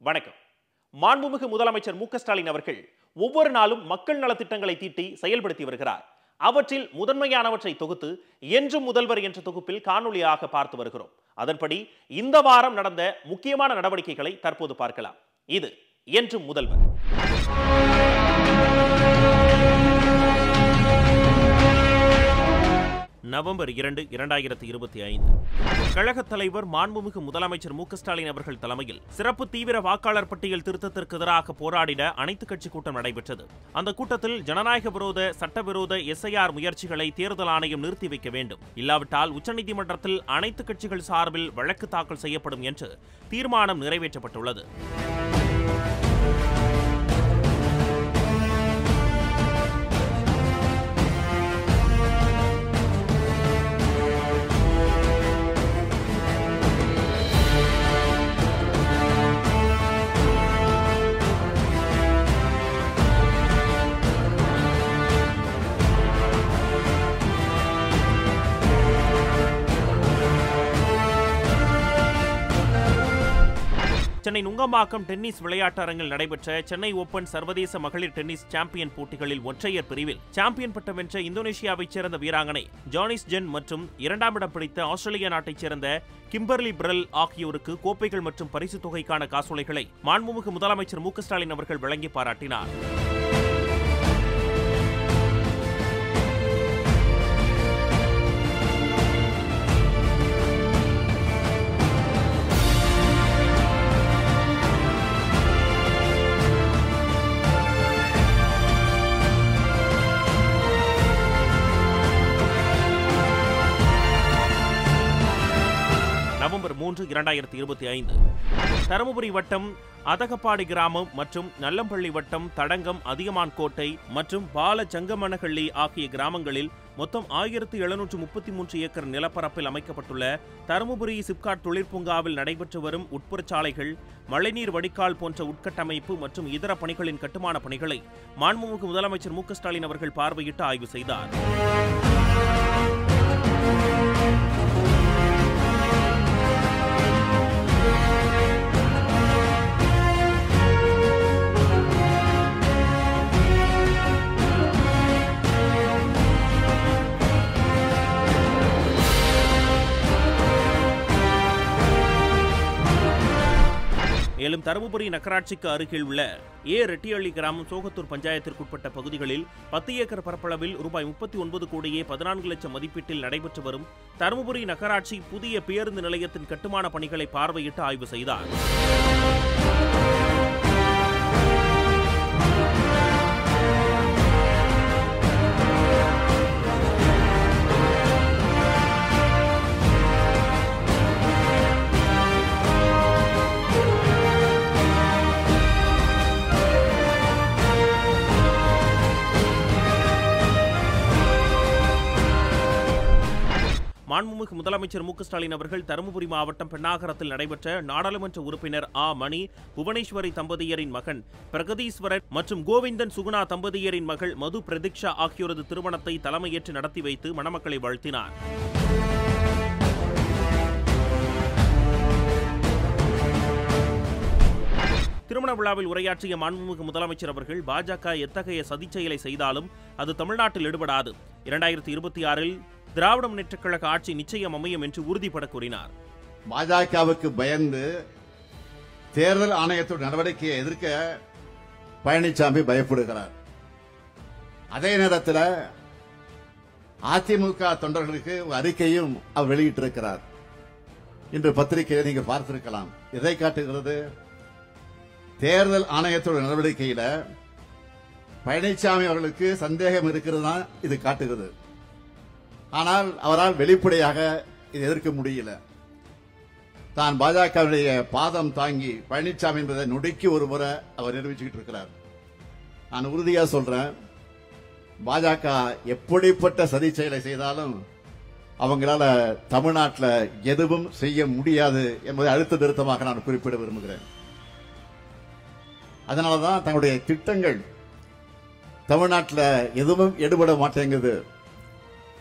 வணக்கம். மாண்புமிகு முதலமைச்சர் மு க ஸ்டாலின் அவர்கள் ஒவ்வொரு நாளும் மக்கள் நலத்திட்டங்களை தீட்டி செயல்படுத்தி வருகிறார். அவற்றில் முதன்மையானவற்றை தொகுத்து என்றும் முதல்வர் என்ற தொகுப்பில் காணொலியாக பார்த்து வருகிறோம். அதன்படி இந்த வாரம் நடந்த முக்கியமான நடவடிக்கைகளை தற்போது பார்க்கலாம். இது என்றும் முதல்வர். நவம்பர் 2, 2025 கழகத் தலைவர் மாண்புமிகு முதலமைச்சர் மு க ஸ்டாலின் அவர்கள் தலைமையில் சிறப்பு தீவிர வாக்காளர் பட்டியல் திருத்தத்திற்கு எதிராக போராடிட அனைத்துக் கட்சி கூட்டம் நடைபெற்றது. அந்த கூட்டத்தில் ஜனநாயக விரோத சட்டவிரோத SIR முயற்சிகளை தேர்தல் ஆணையம் நிறுத்தி வைக்க வேண்டும், இல்லாவிட்டால் உச்சநீதிமன்றத்தில் அனைத்துக் கட்சிகள் சார்பில் வழக்கு தாக்கல் செய்யப்படும் என்று தீர்மானம் நிறைவேற்றப்பட்டுள்ளது. சென்னை நுங்கம்பாக்கம் டென்னிஸ் விளையாட்டு அரங்கில் நடைபெற்ற சென்னை ஓபன் சர்வதேச மகளிர் டென்னிஸ் சாம்பியன் போட்டிகளில் ஒற்றையர் பிரிவில் சாம்பியன் பட்டம் வென்ற இந்தோனேஷியாவைச் சேர்ந்த வீராங்கனை ஜானிஸ் ஜென் மற்றும் 2ஆம் இடம் பிடித்த ஆஸ்திரேலியா நாட்டைச் சேர்ந்த கிம்பர்லி பிரல் ஆகியோருக்கு கோப்பைகள் மற்றும் பரிசுத் தொகைக்கான காசோலைகளை மாண்புமிகு முதலமைச்சர் மு க ஸ்டாலின் அவர்கள் வழங்கி பாராட்டினார். நவம்பர் 3, 2025 தருமபுரி வட்டம் அதகப்பாடி கிராமம் மற்றும் நல்லம்பள்ளி வட்டம் தடங்கம் அதியமான் கோட்டை மற்றும் பால சங்கமனஹள்ளி ஆகிய கிராமங்களில் மொத்தம் 1733 ஏக்கர் நிலப்பரப்பில் அமைக்கப்பட்டுள்ள தருமபுரி சிப்காட் தொழிற்பூங்காவில் நடைபெற்று வரும் உட்புறச்சாலைகள், மழைநீர் வடிகால் போன்ற உட்கட்டமைப்பு மற்றும் இதர பணிகளின் கட்டுமான பணிகளை மாண்புமிகு முதலமைச்சர் மு க ஸ்டாலின் அவர்கள் பார்வையிட்டு ஆய்வு செய்தார். மேலும் தருமபுரி நகராட்சிக்கு அருகில் உள்ள ரெட்டியள்ளி கிராமம் சோகத்தூர் பஞ்சாயத்திற்குட்பட்ட பகுதிகளில் 10 ஏக்கர் பரப்பளவில் ரூபாய் 39 கோடியே 14 லட்சம் மதிப்பீட்டில் நடைபெற்று வரும் தருமபுரி நகராட்சி புதிய பேருந்து நிலையத்தின் கட்டுமான பணிகளை பார்வையிட்டு ஆய்வு செய்தார். மாண்புமிகு முதலமைச்சர் மு க ஸ்டாலின் அவர்கள் தருமபுரி மாவட்டம் பெண்ணாகரத்தில் நடைபெற்ற நாடாளுமன்ற உறுப்பினர் மணி புவனேஸ்வரி தம்பதியரின் மகன் பிரகதீஸ்வரர் மற்றும் கோவிந்தன் சுகுணா தம்பதியரின் மகள் மது பிரதீக்ஷா ஆகியோரது திருமணத்தை தலைமையேற்று நடத்தி வைத்து மணமக்களை வாழ்த்தினார். திருமண விழாவில் உரையாற்றிய மாண்புமிகு முதலமைச்சர் அவர்கள் பாஜக எத்தகைய சதிச்செயலை செய்தாலும் அது தமிழ்நாட்டில் எடுபடாது, 2026இல் திராவிட முன்னேற்றக் கழக ஆட்சி நிச்சயம் அமையும் என்று உறுதிபட கூறினார். பாஜகவுக்கு பயந்து தேர்தல் ஆணையத்தோட நடவடிக்கையை எதிர்க்க பழனிசாமி பயப்படுகிறார். அதே நேரத்தில் அதிமுக தொண்டர்களுக்கு அறிக்கையும் அவர் வெளியிட்டிருக்கிறார். இன்று பத்திரிகையை நீங்க பார்த்திருக்கலாம். இதை காட்டுகிறது, தேர்தல் ஆணையத்தோட நடவடிக்கையில பழனிசாமி அவர்களுக்கு சந்தேகம் இருக்கிறது இது காட்டுகிறது. ஆனால் அவரால் வெளிப்படையாக இதை எதிர்க்க முடியல. தான் பாஜகவுடைய பாதம் தாங்கி பழனிசாமி என்பதை நொடிக்கு ஒரு முறை அவர் நிரூபிச்சுக்கிட்டு இருக்கிறார். நான் உறுதியா சொல்றேன், பாஜக எப்படிப்பட்ட சதி செயலை செய்தாலும் அவங்களால தமிழ்நாட்டில் எதுவும் செய்ய முடியாது என்பதை அழுத்த திருத்தமாக நான் குறிப்பிட விரும்புகிறேன். அதனாலதான் தங்களுடைய திட்டங்கள் தமிழ்நாட்டில் எதுவும் எடுபட மாட்டேங்குது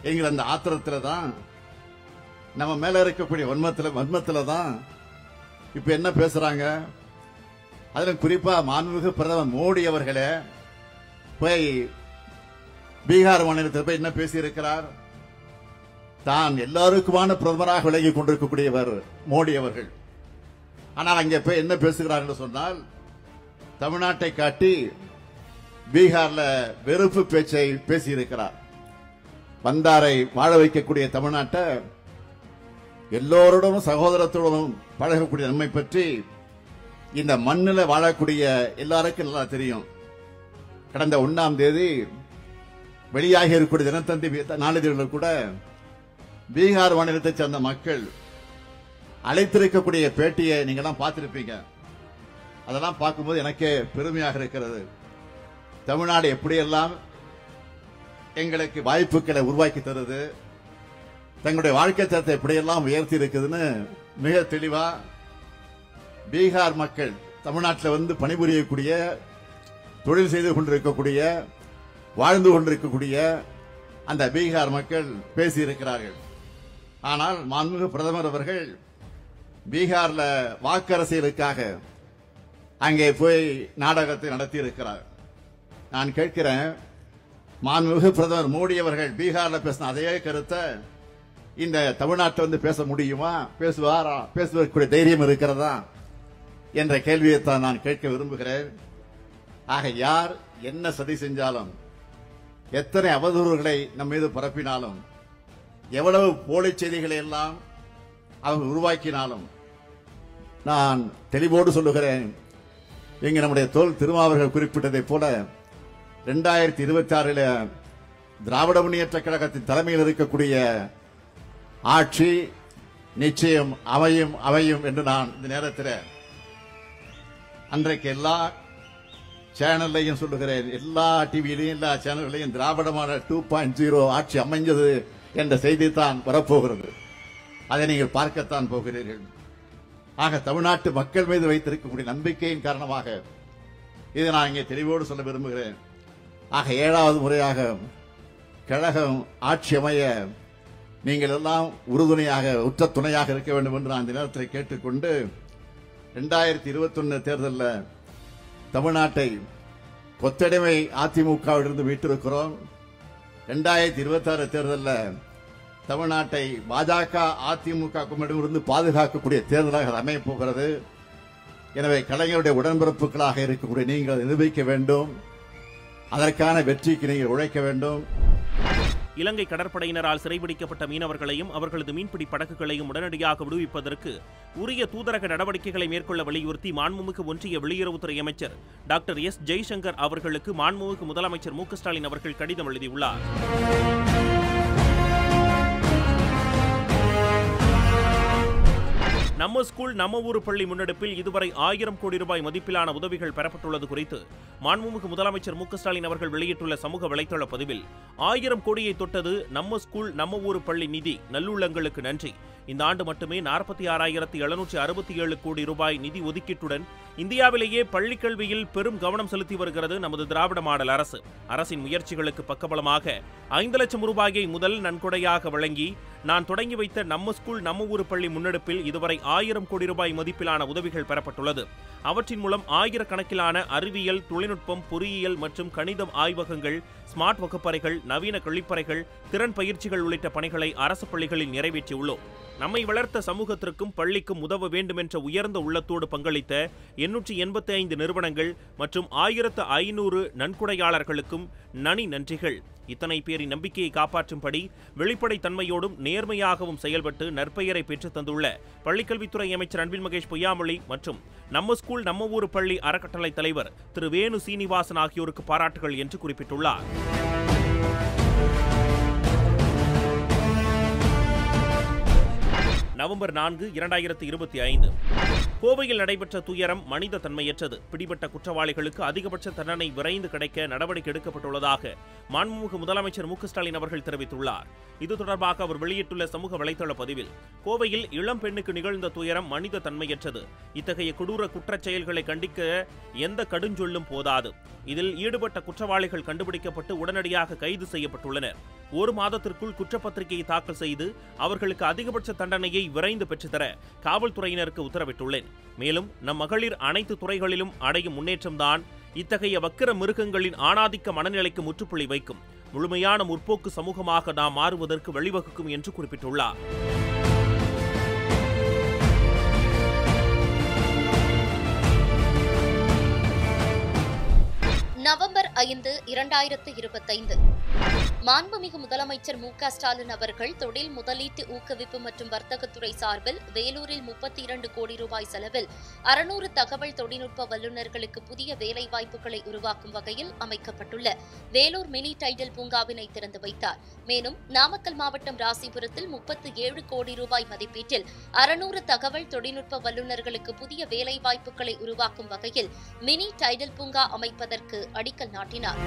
என்கிற அந்த ஆத்திரத்தில் தான் நம்ம மேல இருக்கக்கூடிய வன்மத்துல தான் இப்ப என்ன பேசுறாங்க, அதிலும் குறிப்பா மாண்புமிகு பிரதமர் மோடி அவர்களே போய் பீகார் மாநிலத்தில் போய் என்ன பேசியிருக்கிறார்? தான் எல்லாருக்குமான பிரதமராக விலகிக் கொண்டிருக்கக்கூடியவர் மோடி அவர்கள். ஆனால் அங்கே போய் என்ன பேசுகிறார் என்று சொன்னால், தமிழ்நாட்டை காட்டி பீகார்ல வெறுப்பு பேச்சை பேசியிருக்கிறார். வந்தாரை வாழ வைக்கக்கூடிய தமிழ்நாட்டை எல்லோருடனும் சகோதரத்துடனும் பழகக்கூடிய நம்மை பற்றி இந்த மண்ணில் வாழக்கூடிய எல்லாருக்கும் நல்லா தெரியும். கடந்த 1ஆம் தேதி வெளியாகி இருக்கக்கூடிய தினத்தந்தி நாளிதழ்கள் கூட பீகார் மாநிலத்தைச் சேர்ந்த மக்கள் அழைத்திருக்கக்கூடிய பேட்டியை நீங்க எல்லாம் பார்த்திருப்பீங்க. அதெல்லாம் பார்க்கும்போது எனக்கே பெருமையாக இருக்கிறது. தமிழ்நாடு எப்படியெல்லாம் எங்களுக்கு வாய்ப்புகளை உருவாக்கி தருது, தங்களுடைய வாழ்க்கை தரத்தை எப்படியெல்லாம் உயர்த்தி இருக்குதுன்னு மிக தெளிவா பீகார் மக்கள் தமிழ்நாட்டில் வந்து பணிபுரியக்கூடிய, தொழில் செய்து கொண்டிருக்கக்கூடிய, வாழ்ந்து கொண்டிருக்கக்கூடிய அந்த பீகார் மக்கள் பேசியிருக்கிறார்கள். ஆனால் மாண்புமிகு பிரதமர் அவர்கள் பீகார்ல வாக்கரசியலுக்காக அங்கே போய் நாடகத்தை நடத்தி இருக்கிறார். நான் கேட்கிறேன், மாண்புமிகு பிரதமர் மோடி அவர்கள் பீகார்ல பேசின அதே கருத்தை இந்த தமிழ்நாட்டில் வந்து பேச முடியுமா? பேசுவாரா? பேசுவதற்குரிய தைரியம் இருக்கிறதா என்ற கேள்வியைத்தான் நான் கேட்க விரும்புகிறேன். ஆக யார் என்ன சதி செஞ்சாலும், எத்தனை அவதூறுகளை நம் மீது பரப்பினாலும், எவ்வளவு போலி செய்திகளை எல்லாம் அவங்க உருவாக்கினாலும், நான் தெளிவோடு சொல்லுகிறேன், இங்கு நம்முடைய தோல் திருமாவர்கள் குறிப்பிட்டதைப் போல 2026 திராவிட முன்னேற்ற கழகத்தின் தலைமையில் இருக்கக்கூடிய ஆட்சி நிச்சயம் அமையும் என்று நான் இந்த நேரத்தில் அன்றைக்கு எல்லா சேனல்லையும் சொல்லுகிறேன், எல்லா டிவியிலையும் எல்லா சேனல்களையும் திராவிட மாடல் 2.0 ஆட்சி அமைஞ்சது என்ற செய்தி தான் வரப்போகிறது. அதை நீங்கள் பார்க்கத்தான் போகிறீர்கள். ஆக தமிழ்நாட்டு மக்கள் மீது வைத்திருக்கக்கூடிய நம்பிக்கையின் காரணமாக இதை நான் இங்கே தெளிவோடு சொல்ல விரும்புகிறேன். ஆக 7வது முறையாக கழகம் ஆட்சி அமைய நீங்கள் எல்லாம் உறுதுணையாக, உற்ற துணையாக இருக்க வேண்டும் என்று நான் இந்த நேரத்தில் கேட்டுக்கொண்டு, 2021 தேர்தலில் தமிழ்நாட்டை கொத்தடிமை அதிமுகவிலிருந்து மீட்டிருக்கிறோம். 2026 தேர்தலில் தமிழ்நாட்டை பாஜக அதிமுக கும்பலிடமிருந்து பாதுகாக்கக்கூடிய தேர்தலாக அமையப் போகிறது. எனவே கலைஞருடைய உடன்பிறப்புகளாக இருக்கக்கூடிய நீங்கள் நிரூபிக்க வேண்டும். அதற்கான வெற்றிக்கு நீங்கள் உழைக்க வேண்டும். இலங்கை கடற்படையினரால் சிறைபிடிக்கப்பட்ட மீனவர்களையும் அவர்களது மீன்பிடி படகுகளையும் உடனடியாக விடுவிப்பதற்கு உரிய தூதரக நடவடிக்கைகளை மேற்கொள்ள வலியுறுத்தி மாண்புமிகு ஒன்றிய வெளியுறவுத்துறை அமைச்சர் டாக்டர் எஸ் ஜெய்சங்கர் அவர்களுக்கு மாண்புமிகு முதலமைச்சர் மு.க. ஸ்டாலின் அவர்கள் கடிதம் எழுதியுள்ளார். நம்ம ஸ்கூல் நம்ம ஊரு பள்ளி முன்னெடுப்பில் இதுவரை 1000 கோடி ரூபாய் மதிப்பிலான உதவிகள் பெறப்பட்டுள்ளது குறித்து மாண்புமிகு முதலமைச்சர் மு.க. ஸ்டாலின் அவர்கள் வெளியிட்டுள்ள சமூக வலைதள பதிவில் 1000 கோடியை தொட்டது நம்ம ஸ்கூல் நம்ம ஊரு பள்ளி நிதி, நல்லுள்ளங்களுக்கு நன்றி. இந்த ஆண்டு மட்டுமே 46,767 கோடி ரூபாய் நிதி ஒதுக்கீட்டுடன் இந்தியாவிலேயே பள்ளிக்கல்வியில் பெரும் கவனம் செலுத்தி வருகிறது நமது திராவிட மாடல் அரசு. அரசின் முயற்சிகளுக்கு பக்கபலமாக 5 லட்சம் ரூபாயை முதல் நன்கொடையாக வழங்கி நான் தொடங்கி வைத்த நம்ம ஸ்கூல் நம்ம ஊரு பள்ளி முன்னெடுப்பில் இதுவரை 1000 கோடி ரூபாய் மதிப்பிலான உதவிகள் பெறப்பட்டுள்ளது. அவற்றின் மூலம் ஆயிரக்கணக்கிலான அறிவியல், தொழில்நுட்பம், பொறியியல் மற்றும் கணிதம் ஆய்வகங்கள், ஸ்மார்ட் வகுப்பறைகள், நவீன கழிப்பறைகள், திறன் பயிற்சிகள் உள்ளிட்ட பணிகளை அரசு பள்ளிகளில் நிறைவேற்றியுள்ளோம். நம்மை வளர்த்த சமூகத்திற்கும் பள்ளிக்கும் உதவ வேண்டும் என்ற உயர்ந்த உள்ளத்தோடு பங்களித்த 885 நிறுவனங்கள் மற்றும் 1500 நன்கொடையாளர்களுக்கும் நன்றிகள். இத்தனை பேரின் நம்பிக்கையை காப்பாற்றும்படி வெளிப்படைத்தன்மையோடும் நேர்மையாகவும் செயல்பட்டு நற்பெயரை பெற்றுத் தந்துள்ள பள்ளிக்கல்வித்துறை அமைச்சர் அன்பில் மகேஷ் பொய்யாமொழி மற்றும் நம்ம ஸ்கூல் நம்ம ஊரு பள்ளி அறக்கட்டளை தலைவர் திரு வேணு சீனிவாசன் ஆகியோருக்கு பாராட்டுகள் என்று குறிப்பிட்டுள்ளார். நவம்பர் 4, 2025 கோவையில் நடைபெற்ற துயரம் மனித தன்மையற்றது. பிடிபட்ட குற்றவாளிகளுக்கு அதிகபட்ச தண்டனை விரைந்து கிடைக்க நடவடிக்கை எடுக்கப்பட்டுள்ளதாக மாண்புமிகு முதலமைச்சர் மு.க. ஸ்டாலின் அவர்கள் தெரிவித்துள்ளார். இது தொடர்பாக அவர் வெளியிட்டுள்ள சமூக வலைதள பதிவில், கோவையில் இளம் பெண்ணுக்கு நிகழ்ந்த துயரம் மனித தன்மையற்றது. இத்தகைய கொடூர குற்றச் செயல்களை கண்டிக்க எந்த கடுஞ்சொல்லும் போதாது. இதில் ஈடுபட்ட குற்றவாளிகள் கண்டுபிடிக்கப்பட்டு உடனடியாக கைது செய்யப்பட்டுள்ளனர். 1 மாதத்திற்குள் குற்றப்பத்திரிகையை தாக்கல் செய்து அவர்களுக்கு அதிகபட்ச தண்டனையை விரைந்து பெற்றுத்தர காவல்துறையினருக்கு உத்தரவிட்டுள்ளேன். மேலும் நம் மகளிர் அனைத்து துறைகளிலும் அடையும் முன்னேற்றம்தான் இத்தகைய வக்கிர மிருகங்களின் ஆணாதிக்க மனநிலைக்கு முற்றுப்புள்ளி வைக்கும், முழுமையான முற்போக்கு சமூகமாக நாம் மாறுவதற்கு வழிவகுக்கும் என்று குறிப்பிட்டுள்ளார். நவம்பர் 5, 2025 மாண்புமிகு முதலமைச்சர் மு.க. ஸ்டாலின் அவர்கள் தொழில் முதலீட்டு ஊக்குவிப்பு மற்றும் வர்த்தகத்துறை சார்பில் வேலூரில் 32 கோடி ரூபாய் செலவில் 600 தகவல் தொழில்நுட்ப வல்லுநர்களுக்கு புதிய வேலைவாய்ப்புகளை உருவாக்கும் வகையில் அமைக்கப்பட்டுள்ள வேலூர் மினி டைடல் பூங்காவினை திறந்து வைத்தார். மேலும் நாமக்கல் மாவட்டம் ராசிபுரத்தில் 37 கோடி ரூபாய் மதிப்பீட்டில் 600 தகவல் தொழில்நுட்ப வல்லுநர்களுக்கு புதிய வேலைவாய்ப்புகளை உருவாக்கும் வகையில் மினி டைடல் பூங்கா அமைப்பதற்கு அடிக்கல் நாட்டினார்.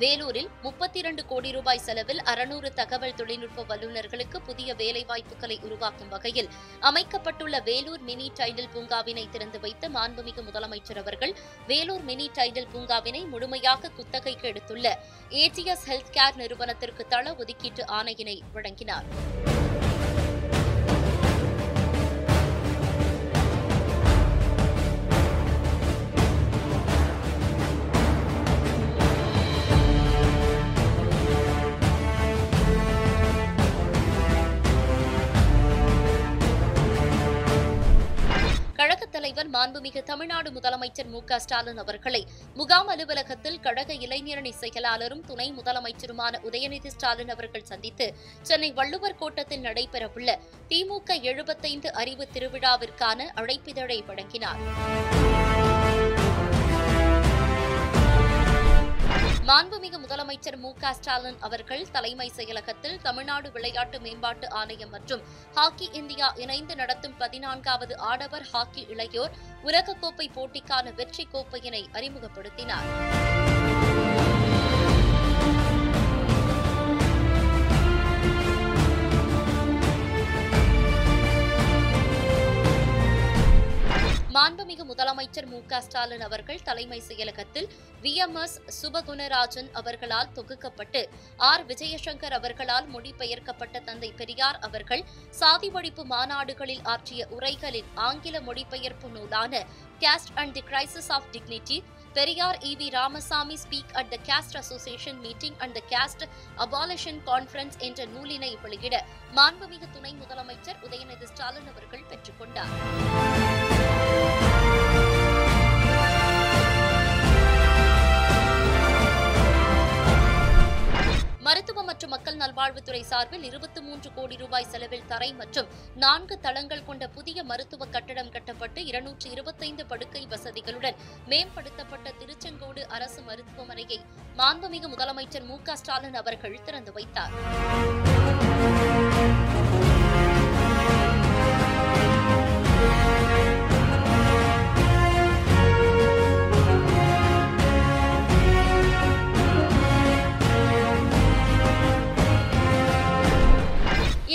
வேலூரில் 32 கோடி ரூபாய் செலவில் 600 தகவல் தொழில்நுட்ப வல்லுநர்களுக்கு புதிய வேலைவாய்ப்புகளை உருவாக்கும் வகையில் அமைக்கப்பட்டுள்ள வேலூர் மினி டைடல் பூங்காவினை திறந்து வைத்த மாண்புமிகு முதலமைச்சர் அவர்கள் வேலூர் மினி டைடல் பூங்காவினை முழுமையாக குத்தகைக்கு எடுத்துள்ள ஏஜிஎஸ் ஹெல்த் கேர் நிறுவனத்திற்கு தள ஒதுக்கீட்டு ஆணையினை வழங்கினார். தலைவர் மாண்புமிகு தமிழ்நாடு முதலமைச்சர் மு.க. ஸ்டாலின் அவர்களை முகாம் அலுவலகத்தில் கழக இளைஞரணி செயலாளரும் துணை முதலமைச்சருமான உதயநிதி ஸ்டாலின் அவர்கள் சந்தித்து சென்னை வள்ளுவர் கோட்டத்தில் நடைபெறவுள்ள திமுக 75 அறிவு திருவிழாவிற்கான அழைப்பிதழை வழங்கினார். மாண்புமிகு முதலமைச்சர் மு.க. ஸ்டாலின் அவர்கள் தலைமை செயலகத்தில் தமிழ்நாடு விளையாட்டு மேம்பாட்டு ஆணையம் மற்றும் ஹாக்கி இந்தியா இணைந்து நடத்தும் 14வது ஆடவர் ஹாக்கி இளையோர் உலகக்கோப்பை போட்டிக்கான வெற்றி கோப்பையினை அறிமுகப்படுத்தினார். மாண்புமிகு முதலமைச்சர் மு.க. ஸ்டாலின் அவர்கள் தலைமை செயலகத்தில் VMS சுபகுணராஜன் அவர்களால் தொகுக்கப்பட்டு விஜயசங்கர் அவர்களால் மொழிபெயர்க்கப்பட்ட தந்தை பெரியார் அவர்கள் சாதி ஒழிப்பு மாநாடுகளில் ஆற்றிய உரைகளின் ஆங்கில மொழிபெயர்ப்பு நூலான Caste and the Crisis of Dignity, Periyar E.V. Ramasamy Speak at the Caste Association Meeting and the Caste Abolition Conference என்ற நூலினை வெளியிட மாண்புமிகு துணை முதலமைச்சர் உதயநிதி ஸ்டாலின் அவர்கள் பெற்றுக் கொண்டார். மருத்துவ மற்றும் மக்கள் நல்வாழ்வுத்துறை சார்பில் 23 கோடி ரூபாய் செலவில் தரை மற்றும் 4 தளங்கள் கொண்ட புதிய மருத்துவ கட்டடம் கட்டப்பட்டு 225 படுக்கை வசதிகளுடன் மேம்படுத்தப்பட்ட திருச்செங்கோடு அரசு மருத்துவமனையை மாண்புமிகு முதலமைச்சர் மு.க. ஸ்டாலின் அவர்கள் திறந்து வைத்தார்.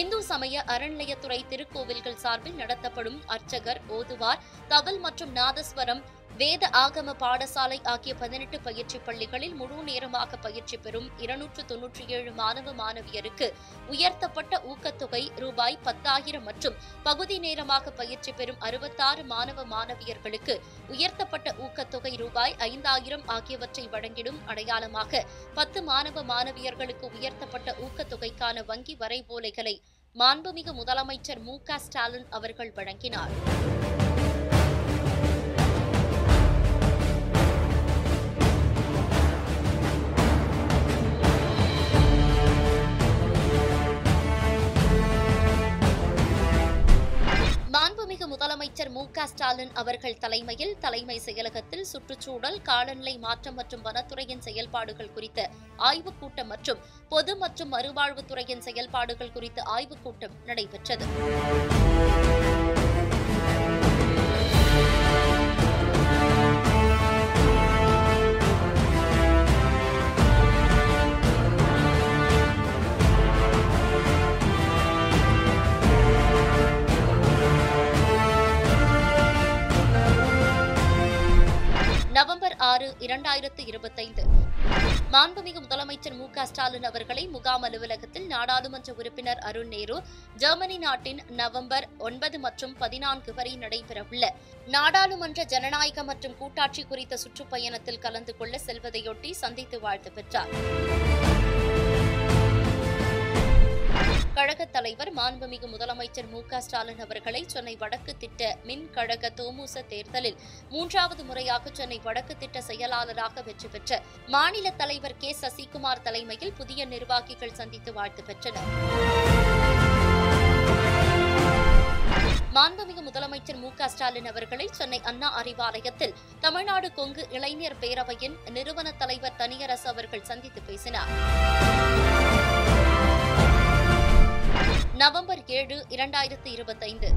இந்து சமய அறநிலையத்துறை திருக்கோவில்கள் சார்பில் நடத்தப்படும் அர்ச்சகர், ஓதுவார், தவில் மற்றும் நாதஸ்வரம், வேத ஆகம பாடசாலை ஆகிய 18 பயிற்சி பள்ளிகளில் முழு நேரமாக பயிற்சி பெறும் 297 மாணவ மாணவியருக்கு உயர்த்தப்பட்ட ஊக்கத்தொகை ரூபாய் 10,000 மற்றும் பகுதி நேரமாக பயிற்சி பெறும் 66 மாணவ மாணவியர்களுக்கு உயர்த்தப்பட்ட ஊக்கத்தொகை ரூபாய் 5,000 ஆகியவற்றை வழங்கிடும் அடையாளமாக 10 மாணவ மாணவியர்களுக்கு உயர்த்தப்பட்ட ஊக்கத்தொகைக்கான வங்கி வரைவோலைகளை மாண்புமிகு முதலமைச்சர் மு.க. ஸ்டாலின் அவர்கள் வழங்கினார். மாண்புமிகு முதலமைச்சர் மு.க. ஸ்டாலின் அவர்கள் தலைமையில் தலைமை செயலகத்தில் சுற்றுச்சூழல், காலநிலை மாற்றம் மற்றும் வனத்துறையின் செயல்பாடுகள் குறித்த ஆய்வுக் கூட்டம் மற்றும் பொது மற்றும் மறுவாழ்வுத்துறையின் செயல்பாடுகள் குறித்த ஆய்வுக் கூட்டம் நடைபெற்றது. 2025. மாண்புமிகு முதலமைச்சர் மு க ஸ்டாலின் அவர்களை முகாம் அலுவலகத்தில் நாடாளுமன்ற உறுப்பினர் அருண் நேரு ஜெர்மனி நாட்டின் நவம்பர் 9 மற்றும் 14 வரை நடைபெறவுள்ள நாடாளுமன்ற ஜனநாயக மற்றும் கூட்டாட்சி குறித்த சுற்றுப்பயணத்தில் கலந்து கொள்ள செல்வதையொட்டி சந்தித்து வாழ்த்து பெற்றார். கழகத் தலைவர் மாண்புமிகு முதலமைச்சர் மு க ஸ்டாலின் அவர்களை சென்னை வடக்கு திட்ட மின் கழக தொமுச தேர்தலில் 3வது முறையாக சென்னை வடக்கு திட்ட செயலாளராக வெற்றி பெற்ற மாநில தலைவர் கே சசிகுமார் தலைமையில் புதிய நிர்வாகிகள் சந்தித்து வாழ்த்து பெற்றனர். மாண்புமிகு முதலமைச்சர் மு க ஸ்டாலின் அவர்களை சென்னை அண்ணா அறிவாலயத்தில் தமிழ்நாடு கொங்கு இளைஞர் பேரவையின் நிறுவன தலைவர் தனியரசு அவர்கள் சந்தித்து பேசினார். நவம்பர் 7, 2025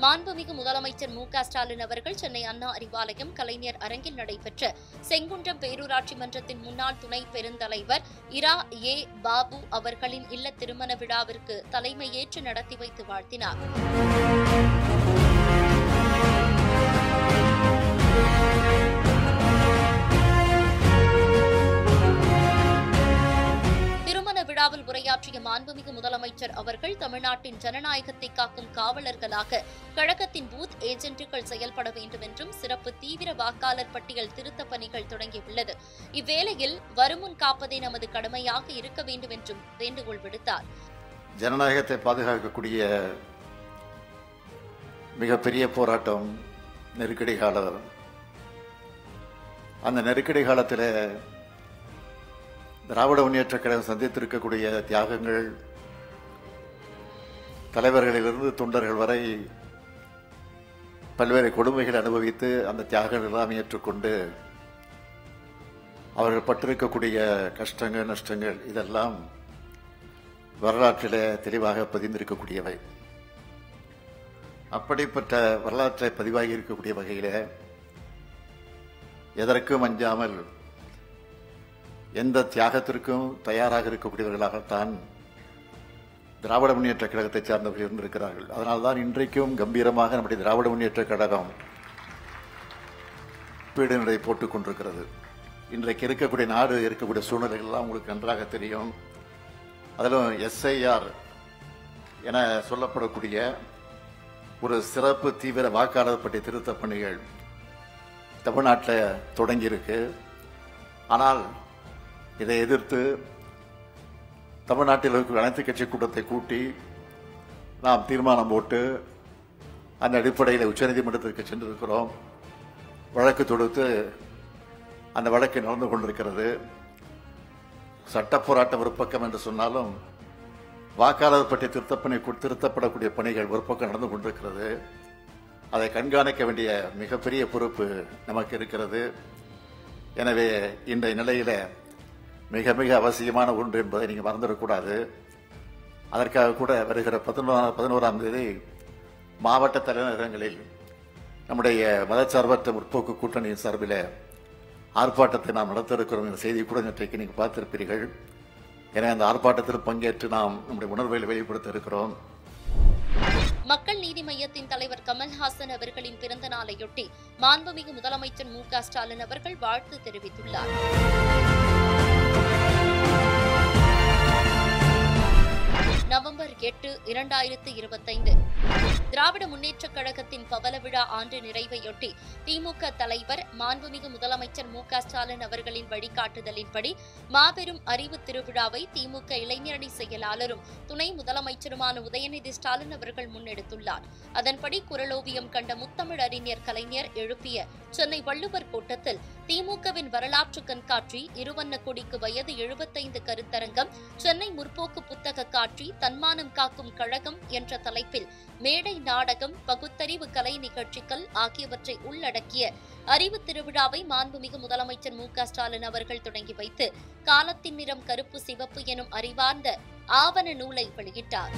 மாண்புமிகு முதலமைச்சர் மு க ஸ்டாலின் அவர்கள் சென்னை அண்ணா அறிவாலயம் கலைஞர் அரங்கில் நடைபெற்ற செங்குன்றம் பேரூராட்சி மன்றத்தின் முன்னாள் துணை பெருந்தலைவர் இரா ஏ பாபு அவர்களின் இல்ல திருமண விழாவிற்கு தலைமையேற்று நடத்தி வைத்து வாழ்த்தினார். விழாவில் உரையாற்றிய மாண்புமிகு முதலமைச்சர் அவர்கள் தமிழ்நாட்டின் ஜனநாயகத்தை காக்கும் காவலர்களாக கழகத்தின் பூத் ஏஜென்ட்டுகள் செயல்பட வேண்டும் என்றும் சிறப்பு தீவிர வாக்காளர் பட்டியல் திருத்தப் பணிகள் தொடங்கியுள்ளது. இவ்வேளையில் வருமுன் காப்பதே நமது கடமையாக இருக்க வேண்டும் என்றும் வேண்டுகோள் விடுத்தார். ஜனநாயகத்தை பாதுகாக்கக்கூடிய மிகப்பெரிய போராட்டம் நெருக்கடி காலம். அந்த நெருக்கடி காலத்தில் திராவிட முன்னேற்ற கழகம் சந்தித்திருக்கக்கூடிய தியாகங்கள், தலைவர்களிலிருந்து தொண்டர்கள் வரை பல்வேறு கொடுமைகளை அனுபவித்து அந்த தியாகங்கள் எல்லாம் ஏற்றுக்கொண்டு அவர்கள் பட்டிருக்கக்கூடிய கஷ்டங்கள், நஷ்டங்கள் இதெல்லாம் வரலாற்றில் தெளிவாக பதிந்திருக்கக்கூடியவை. அப்படிப்பட்ட வரலாற்றை பதிவாகி இருக்கக்கூடிய வகையில் எதற்கும் அஞ்சாமல் எந்த தியாகத்திற்கும் தயாராக இருக்கக்கூடியவர்களாகத்தான் திராவிட முன்னேற்ற கழகத்தை சார்ந்தவர்கள் இருந்திருக்கிறார்கள். அதனால்தான் இன்றைக்கும் கம்பீரமாக நம்முடைய திராவிட முன்னேற்ற கழகம் பீடுநடை போட்டுக் கொண்டிருக்கிறது. இன்றைக்கு இருக்கக்கூடிய நாடு இருக்கக்கூடிய சூழ்நிலைகள்லாம் உங்களுக்கு நன்றாக தெரியும். அதிலும் SIR என சொல்லப்படக்கூடிய ஒரு சிறப்பு தீவிர வாக்காளர் பட்டியல் திருத்த பணிகள் தமிழ்நாட்டில் தொடங்கியிருக்கு. ஆனால் இதை எதிர்த்து தமிழ்நாட்டில் இருக்கிற அனைத்து கட்சி கூட்டத்தை கூட்டி நாம் தீர்மானம் போட்டு அந்த அடிப்படையில் உச்சநீதிமன்றத்திற்கு சென்றிருக்கிறோம். வழக்கு தொடுத்து அந்த வழக்கு நடந்து கொண்டிருக்கிறது. சட்ட போராட்டம் ஒரு பக்கம் என்று சொன்னாலும் வாக்காளர் பற்றிய திருத்தப்படக்கூடிய பணிகள் ஒரு பக்கம் நடந்து கொண்டிருக்கிறது. அதை கண்காணிக்க வேண்டிய மிகப்பெரிய பொறுப்பு நமக்கு இருக்கிறது. எனவே இன்றைய நிலையில் மிக மிக அவசியமான ஒன்று என்பதை நீங்கள் மறந்துடக்கூடாது. அதற்காக கூட வருகிற 11ஆம் தேதி மாவட்ட தலைநகரங்களில் நம்முடைய மதச்சார்பற்ற முற்போக்கு கூட்டணியின் சார்பில் ஆர்ப்பாட்டத்தை நாம் நடத்த இருக்கிறோம் என்ற செய்தி கூட இன்றைக்கு நீங்கள் பார்த்திருப்பீர்கள். எனவே அந்த ஆர்ப்பாட்டத்தில் பங்கேற்று நாம் நம்முடைய உணர்வை வெளிப்படுத்த இருக்கிறோம். மக்கள் நீதி மய்யத்தின் தலைவர் கமல்ஹாசன் அவர்களின் பிறந்த நாளையொட்டி மாண்புமிகு முதலமைச்சர் மு க ஸ்டாலின் அவர்கள் வாழ்த்து தெரிவித்துள்ளார். நவம்பர் 8, 2025 திராவிட முன்னேற்றக் கழகத்தின் பவள விழா ஆண்டு நிறைவையொட்டி திமுக தலைவர் மாண்புமிகு முதலமைச்சர் மு க ஸ்டாலின் அவர்களின் வழிகாட்டுதலின்படி மாபெரும் அறிவு திருவிழாவை திமுக இளைஞரணி செயலாளரும் துணை முதலமைச்சருமான உதயநிதி ஸ்டாலின் அவர்கள் முன்னெடுத்துள்ளார். அதன்படி குறளோவியம் கண்ட முத்தமிழ் அறிஞர் கலைஞர் எழுப்பிய சென்னை வள்ளுவர் கோட்டத்தில் திமுகவின் வரலாற்று கண்காட்சி, இருவண்ண கொடிக்கு வயது 75 கருத்தரங்கம், சென்னை முற்போக்கு புத்தக காட்சி, தன்மானம் காக்கும் கழகம் என்ற தலைப்பில் மேடை நாடகம், பகுத்தறிவு கலை நிகழ்ச்சிகள் ஆகியவற்றை உள்ளடக்கிய அறிவு திருவிழாவை மாண்புமிகு முதலமைச்சர் மு க ஸ்டாலின் அவர்கள் தொடங்கி வைத்து காலத்தின் நிறம் கருப்பு சிவப்பு எனும் அறிவார்ந்த ஆவண நூலை வெளியிட்டார்.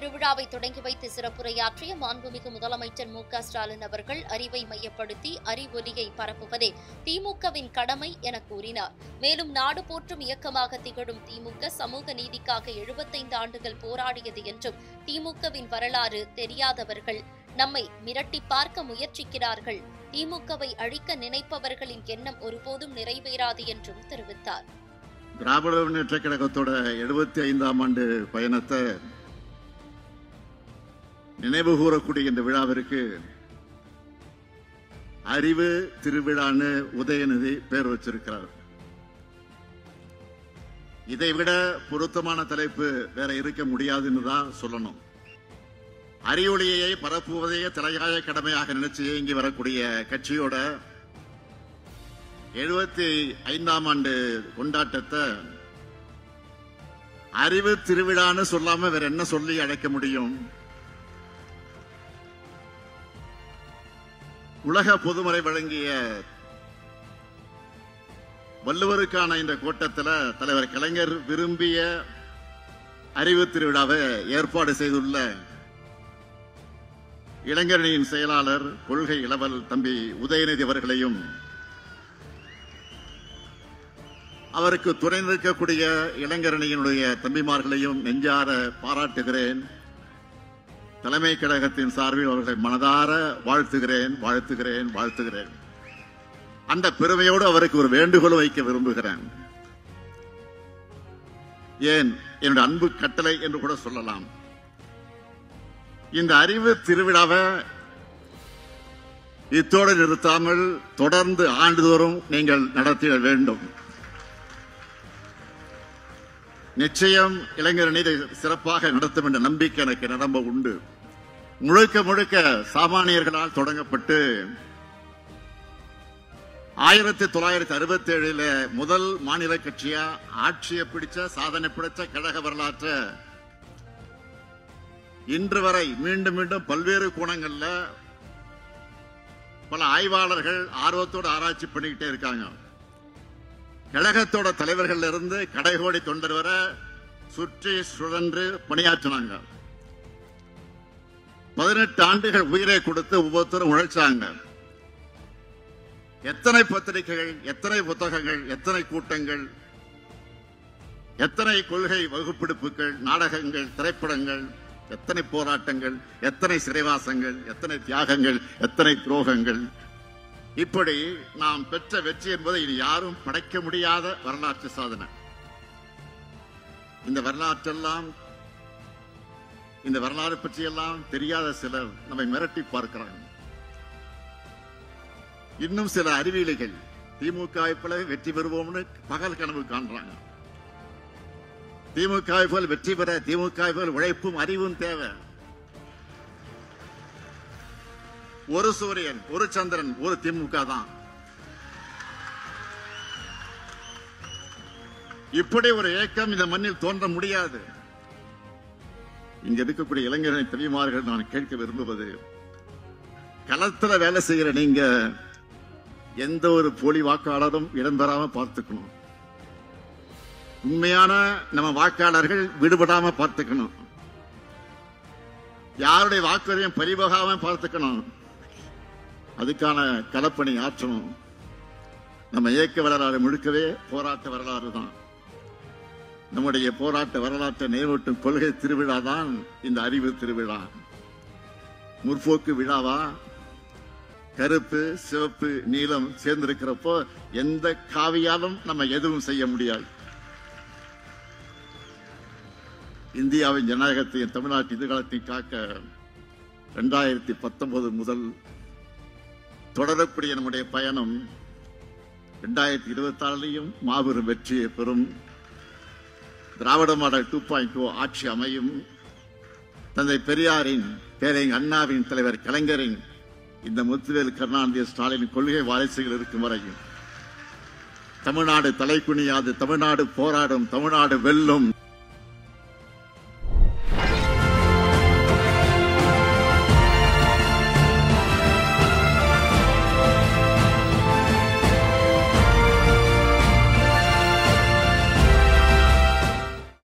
திருவிழாவை தொடங்கி வைத்து சிறப்புரையாற்றிய மாண்புமிகு முதலமைச்சர் மு.க. ஸ்டாலின் அவர்கள் அறிவை மையப்படுத்தி அறிவொலியை பரப்புவதே திமுகவின் கடமை என கூறினார். மேலும் நாடு போற்றும் இயக்கமாக திகழும் திமுக சமூக நீதிக்காக 75 ஆண்டுகள் போராடியது என்றும் திமுகவின் வரலாறு தெரியாதவர்கள் நம்மை மிரட்டி பார்க்க முயற்சிக்கிறார்கள், திமுகவை அழிக்க நினைப்பவர்களின் எண்ணம் ஒருபோதும் நிறைவேறாது என்றும் தெரிவித்தார். திராவிட முன்னேற்ற கழகத்தோட 75ஆம் ஆண்டு பயணத்தை நினைவு கூறக்கூடிய இந்த விழாவிற்கு அறிவு திருவிழான்னு உதயநிதி பேர் வச்சிருக்கிறார். இதைவிட பொருத்தமான தலைப்பு வேற இருக்க முடியாதுன்னு தான் சொல்லணும். அறிவொளியை பரப்புவதையே தலையாய கடமையாக நினைச்சு இயங்கி வரக்கூடிய கட்சியோட 75ஆம் ஆண்டு கொண்டாட்டத்தை அறிவு திருவிழான்னு சொல்லாம வேற என்ன சொல்லி அழைக்க முடியும்? உலக பொதுமறை வழங்கிய வள்ளுவருக்கான இந்த கூட்டத்தில் தலைவர் கலைஞர் விரும்பிய அறிவு திருவிழாவை ஏற்பாடு செய்துள்ள இளைஞரணியின் செயலாளர் கொள்கை இளவல் தம்பி உதயநிதி அவர்களையும் அவருக்கு துணை நிற்கக்கூடிய இளைஞரணியினுடைய தம்பிமார்களையும் நெஞ்சார பாராட்டுகிறேன். தலைமை கழகத்தின் சார்பில் அவர்களை மனதார வாழ்த்துகிறேன். அந்த பெருமையோடு அவருக்கு ஒரு வேண்டுகோள் வைக்க விரும்புகிறேன். ஏன் என்னுடைய அன்பு கட்டளை என்று கூட சொல்லலாம். இந்த அறிவு திருவிழாவை இத்தோடு நிறுத்தாமல் தொடர்ந்து ஆண்டுதோறும் நீங்கள் நடத்திட வேண்டும். நிச்சயம் இளைஞரணி இதை சிறப்பாக நடத்தும் என்ற நம்பிக்கை எனக்கு நிரம்ப உண்டு. முழுக்க முழுக்க சாமானியர்களால் தொடங்கப்பட்டு 1967 முதல் மாநில கட்சியா ஆட்சியை பிடிச்ச சாதனை பிடிச்ச கழக வரலாற்றை இன்று வரை மீண்டும் மீண்டும் பல்வேறு கோணங்கள்ல பல ஆய்வாளர்கள் ஆர்வத்தோடு ஆராய்ச்சி பண்ணிக்கிட்டே இருக்காங்க. கழகத்தோட தலைவர்கள் இருந்து கடைகோடி தொண்டர் வர சுற்றி சுழன்று பணியாற்றினாங்க. 18 ஆண்டுகள் உயிரை கொடுத்து ஒவ்வொருத்தரும் உழைச்சாங்க. எத்தனை பத்திரிகைகள், எத்தனை புத்தகங்கள், எத்தனை கூட்டங்கள், எத்தனை கொள்கை வகுப்பெடுப்புகள், நாடகங்கள், திரைப்படங்கள், எத்தனை போராட்டங்கள், எத்தனை சிறைவாசங்கள், எத்தனை தியாகங்கள், எத்தனை துரோகங்கள். இப்படி நாம் பெற்ற வெற்றி என்பதை இனி யாரும் படைக்க முடியாத வரலாற்று சாதனை. இந்த வரலாறு பற்றியெல்லாம் தெரியாத சிலர் நம்மை மிரட்டி பார்க்கிறாங்க. இன்னும் சில அறிவியலிகள் திமுக போல வெற்றி பெறுவோம்னு பகல் கனவு காண்றாங்க. திமுக போல் வெற்றி பெற திமுக போல் உழைப்பும் அறிவும் தேவை. ஒரு சூரியன், ஒரு சந்திரன், ஒரு திமுக தான். இப்படி ஒரு இயக்கம் இந்த மண்ணில் தோன்ற முடியாது. இங்க இருக்கக்கூடிய இளைஞர்களை தெரியுமார்கள் நான் கேட்க விரும்புவது, களத்துல வேலை செய்கிற நீங்க எந்த ஒரு போலி வாக்காளரும் இடம்பெறாம பார்த்துக்கணும். உண்மையான நம்ம வாக்காளர்கள் விடுபடாம பார்த்துக்கணும். யாருடைய வாக்குறுதியும் பறிபோகாம பார்த்துக்கணும். அதுக்கான களப்பணி ஆற்றணும். நம்ம இயக்க வரலாறு முழுக்கவே போராட்ட வரலாறு தான். நம்முடைய போராட்ட வரலாற்றை நினைவூட்டும் கொள்கை திருவிழா தான் இந்த அறிவு திருவிழா. முற்போக்கு விழாவா? கருப்பு, சிவப்பு, நீலம் சேர்ந்திருக்கிறப்போ எந்த காவியாலும் நம்ம எதுவும் செய்ய முடியாது. இந்தியாவின் ஜனநாயகத்தையும் தமிழ்நாட்டு எதிர்காலத்தை காக்க 2019 முதல் தொடரக்கூடிய நம்முடைய பயணம் 2026 மாபெரும் வெற்றியை பெறும். திராவிட மாடல் 2.0 ஆட்சி அமையும். தந்தை பெரியாரின், பேரறிஞர் அண்ணாவின், தலைவர் கலைஞரின், இந்த முத்துவேல் கருணாநிதி ஸ்டாலின் கொள்கை வாரிசுகள் இருக்கும் வரையும் தமிழ்நாடு தலைக்குனியாது, தமிழ்நாடு போராடும், தமிழ்நாடு வெல்லும்.